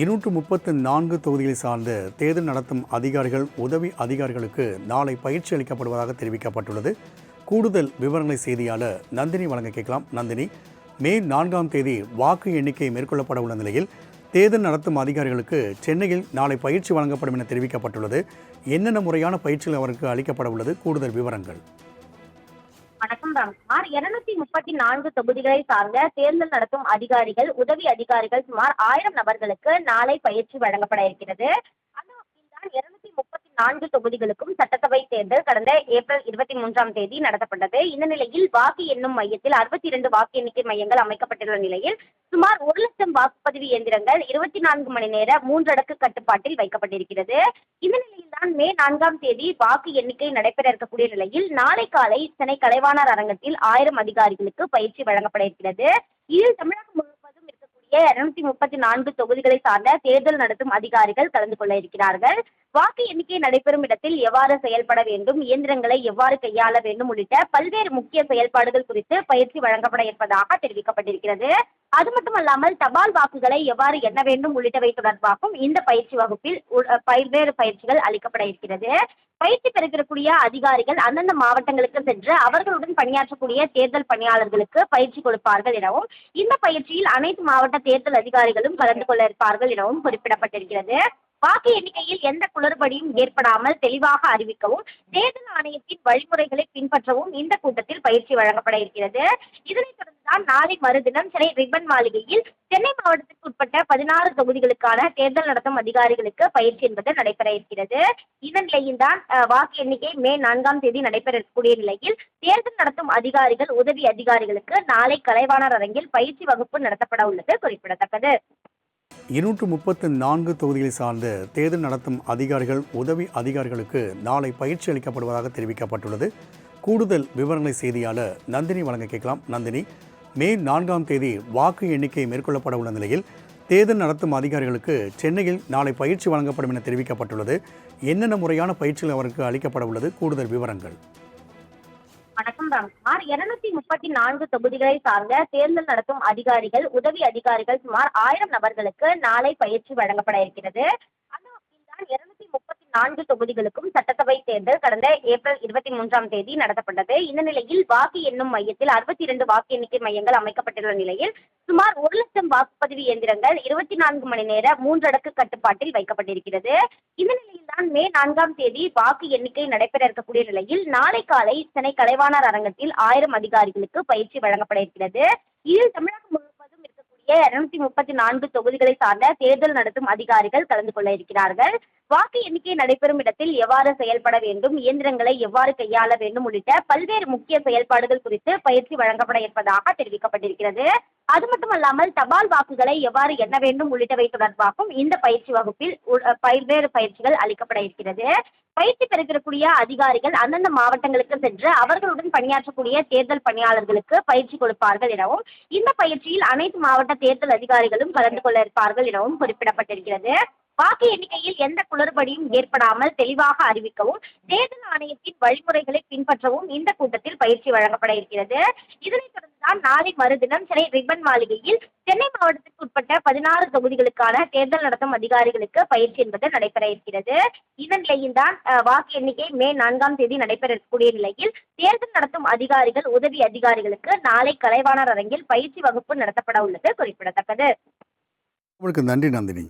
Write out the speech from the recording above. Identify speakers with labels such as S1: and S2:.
S1: 234 தொகுதிகளை சார்ந்த தேர்தல் நடத்தும் அதிகாரிகள் உதவி அதிகாரிகளுக்கு நாளை பயிற்சி அளிக்கப்படுவதாக தெரிவிக்கப்பட்டுள்ளது. கூடுதல் விவரங்களை செய்தியாளர் நந்தினி வழங்க கேட்கலாம். நந்தினி, மே 4ஆம் தேதி வாக்கு எண்ணிக்கை மேற்கொள்ளப்பட உள்ள நிலையில் தேர்தல் நடத்தும் அதிகாரிகளுக்கு சென்னையில் நாளை பயிற்சி வழங்கப்படும் என தெரிவிக்கப்பட்டுள்ளது. என்னென்ன முறையான பயிற்சிகள் அவருக்கு அளிக்கப்பட உள்ளது? கூடுதல் விவரங்கள்.
S2: வணக்கம் ராம்குமார். 234 தொகுதிகளை சார்ந்த தேர்தல் நடத்தும் அதிகாரிகள், உதவி அதிகாரிகள் சுமார் 1000 நபர்களுக்கு நாளை பயிற்சி வழங்கப்பட இருக்கிறது. அந்த வகையில்தான் 234 தொகுதிகளுக்கும் சட்டசபை தேர்தல் கடந்த ஏப்ரல் 23ஆம் தேதி நடத்தப்பட்டது. இந்த நிலையில் வாக்கு எண்ணும் மையத்தில் 62 வாக்கு எண்ணிக்கை மையங்கள் அமைக்கப்பட்டுள்ள நிலையில் சுமார் 1 லட்சம் வாக்குப்பதிவு இயந்திரங்கள் 24 மணி நேர 3 அடுக்கு கட்டுப்பாட்டில் வைக்கப்பட்டிருக்கிறது. இந்த நிலையில்தான் மே 4ஆம் தேதி வாக்கு எண்ணிக்கை நடைபெற இருக்கக்கூடிய நிலையில் நாளை காலை சென்னை கலைவாணர் அரங்கத்தில் 1000 அதிகாரிகளுக்கு பயிற்சி வழங்கப்பட இருக்கிறது. இதில் தமிழகம் முழுவதும் இருக்கக்கூடிய 234 தொகுதிகளை சார்ந்த தேர்தல் நடத்தும் அதிகாரிகள் கலந்து கொள்ள இருக்கிறார்கள். வாக்கு எண்ணிக்கை நடைபெறும் இடத்தில் எவ்வாறு செயல்பட வேண்டும், இயந்திரங்களை எவ்வாறு கையாள வேண்டும் உள்ளிட்ட பல்வேறு முக்கிய செயல்பாடுகள் குறித்து பயிற்சி வழங்கப்பட இருப்பதாக தெரிவிக்கப்பட்டிருக்கிறது. அது மட்டுமல்லாமல் தபால் வாக்குகளை எவ்வாறு எண்ண வேண்டும் உள்ளிட்டவை தொடர்பாகவும் இந்த பயிற்சி வகுப்பில் பல்வேறு பயிற்சிகள் அளிக்கப்பட இருக்கிறது. பயிற்சி பெறக்கூடிய அதிகாரிகள் அந்தந்த மாவட்டங்களுக்கு சென்று அவர்களுடன் பணியாற்றக்கூடிய தேர்தல் பணியாளர்களுக்கு பயிற்சி கொடுப்பார்கள் எனவும், இந்த பயிற்சியில் அனைத்து மாவட்ட தேர்தல் அதிகாரிகளும் கலந்து கொள்ள இருப்பார்கள் எனவும் குறிப்பிடப்பட்டிருக்கிறது. வாக்கு எண்ணிக்கையில் எந்த குளறுபடியும் ஏற்படாமல் தெளிவாக அறிவிக்கவும், தேர்தல் ஆணையத்தின் வழிமுறைகளை பின்பற்றவும் இந்த கூட்டத்தில் பயிற்சி வழங்கப்பட இருக்கிறது. இதனைத் தொடர்ந்துதான் நாளை மறுதினம் சென்னை ரிப்பன் மாளிகையில் சென்னை மாவட்டத்திற்கு உட்பட்ட 16 தொகுதிகளுக்கான தேர்தல் நடத்தும் அதிகாரிகளுக்கு பயிற்சி என்பது நடைபெற இருக்கிறது. இதன் நிலையில்தான் வாக்கு எண்ணிக்கை மே 4ஆம் தேதி நடைபெற இருக்கக்கூடிய நிலையில் தேர்தல் நடத்தும் அதிகாரிகள், உதவி அதிகாரிகளுக்கு நாளை கலைவாணர் அரங்கில் பயிற்சி வகுப்பு நடத்தப்பட உள்ளது குறிப்பிடத்தக்கது.
S1: 234 தொகுதிகளை சார்ந்த தேர்தல் நடத்தும் அதிகாரிகள், உதவி அதிகாரிகளுக்கு நாளை பயிற்சி அளிக்கப்படுவதாக தெரிவிக்கப்பட்டுள்ளது. கூடுதல் விவரங்களை செய்தியாளர் நந்தினி வழங்க கேட்கலாம். நந்தினி, மே 4ஆம் தேதி வாக்கு எண்ணிக்கை மேற்கொள்ளப்பட உள்ள நிலையில் தேர்தல் நடத்தும் அதிகாரிகளுக்கு சென்னையில் நாளை பயிற்சி வழங்கப்படும் என தெரிவிக்கப்பட்டுள்ளது. என்னென்ன முறையான பயிற்சிகள் அவருக்கு அளிக்கப்பட உள்ளது? கூடுதல் விவரங்கள்.
S2: வணக்கம் ராம்குமார். 234 தொகுதிகளை சார்ந்த தேர்தல் நடத்தும் அதிகாரிகள், உதவி அதிகாரிகள் சுமார் 1000 நபர்களுக்கு நாளை பயிற்சி வழங்கப்பட இருக்கிறது. அந்த வகையில்தான் 234 தொகுதிகளுக்கும் சட்டசபை தேர்தல் கடந்த ஏப்ரல் 23ஆம் தேதி நடத்தப்பட்டது. இந்த நிலையில் வாக்கு எண்ணும் மையத்தில் 62 வாக்கு எண்ணிக்கை மையங்கள் அமைக்கப்பட்டுள்ள நிலையில் சுமார் 1 லட்சம் வாக்குப்பதிவு இயந்திரங்கள் 24 மணி நேர 3 அடுக்கு கட்டுப்பாட்டில் வைக்கப்பட்டிருக்கிறது. இந்த நிலையில்தான் மே 4ஆம் தேதி வாக்கு எண்ணிக்கை நடைபெற இருக்கக்கூடிய நிலையில் நாளை காலை சென்னை கலைவாணர் அரங்கத்தில் 1000 அதிகாரிகளுக்கு பயிற்சி வழங்கப்பட இருக்கிறது. இதில் தமிழகம் முழுவதும் இருக்கக்கூடிய 234 தொகுதிகளை சார்ந்த தேர்தல் நடத்தும் அதிகாரிகள் கலந்து கொள்ள இருக்கிறார்கள். வாக்கு எண்ணிக்கை நடைபெறும் இடத்தில் எவ்வாறு செயல்பட வேண்டும், இயந்திரங்களை எவ்வாறு கையாள வேண்டும் உள்ளிட்ட பல்வேறு முக்கிய செயல்பாடுகள் குறித்து பயிற்சி வழங்கப்பட இருப்பதாக தெரிவிக்கப்பட்டிருக்கிறது. அது மட்டுமல்லாமல் தபால் வாக்குகளை எவ்வாறு எண்ண வேண்டும் உள்ளிட்டவை தொடர்பாகவும் இந்த பயிற்சி வகுப்பில் பல்வேறு பயிற்சிகள் அளிக்கப்பட இருக்கிறது. பயிற்சி பெறக்கூடிய அதிகாரிகள் அந்தந்த மாவட்டங்களுக்கு சென்று அவர்களுடன் பணியாற்றக்கூடிய தேர்தல் பணியாளர்களுக்கு பயிற்சி கொடுப்பார்கள் எனவும், இந்த பயிற்சியில் அனைத்து மாவட்ட தேர்தல் அதிகாரிகளும் கலந்து கொள்ள இருப்பார்கள் எனவும் குறிப்பிடப்பட்டிருக்கிறது. வாக்கு எண்ணிக்கையில் எந்த குளறுபடியும் ஏற்படாமல் தெளிவாக அறிவிக்கவும், தேர்தல் ஆணையத்தின் வழிமுறைகளை பின்பற்றவும் இந்த கூட்டத்தில் பயிற்சி வழங்கப்பட இருக்கிறது. இதனைத் தொடர்ந்துதான் நாளை மறுதினம் சென்னை ரிப்பன் மாளிகையில் சென்னை மாவட்டத்திற்கு உட்பட்ட 16 தொகுதிகளுக்கான தேர்தல் நடத்தும் அதிகாரிகளுக்கு பயிற்சி என்பது நடைபெற இருக்கிறது. இதன் நிலையில்தான் வாக்கு எண்ணிக்கை மே 4ஆம் தேதி நடைபெற இருக்கக்கூடிய நிலையில் தேர்தல் நடத்தும் அதிகாரிகள், உதவி அதிகாரிகளுக்கு நாளை கலைவாணர் அரங்கில் பயிற்சி வகுப்பு நடத்தப்பட உள்ளது குறிப்பிடத்தக்கது.
S1: உங்களுக்கு நன்றி நந்தினி.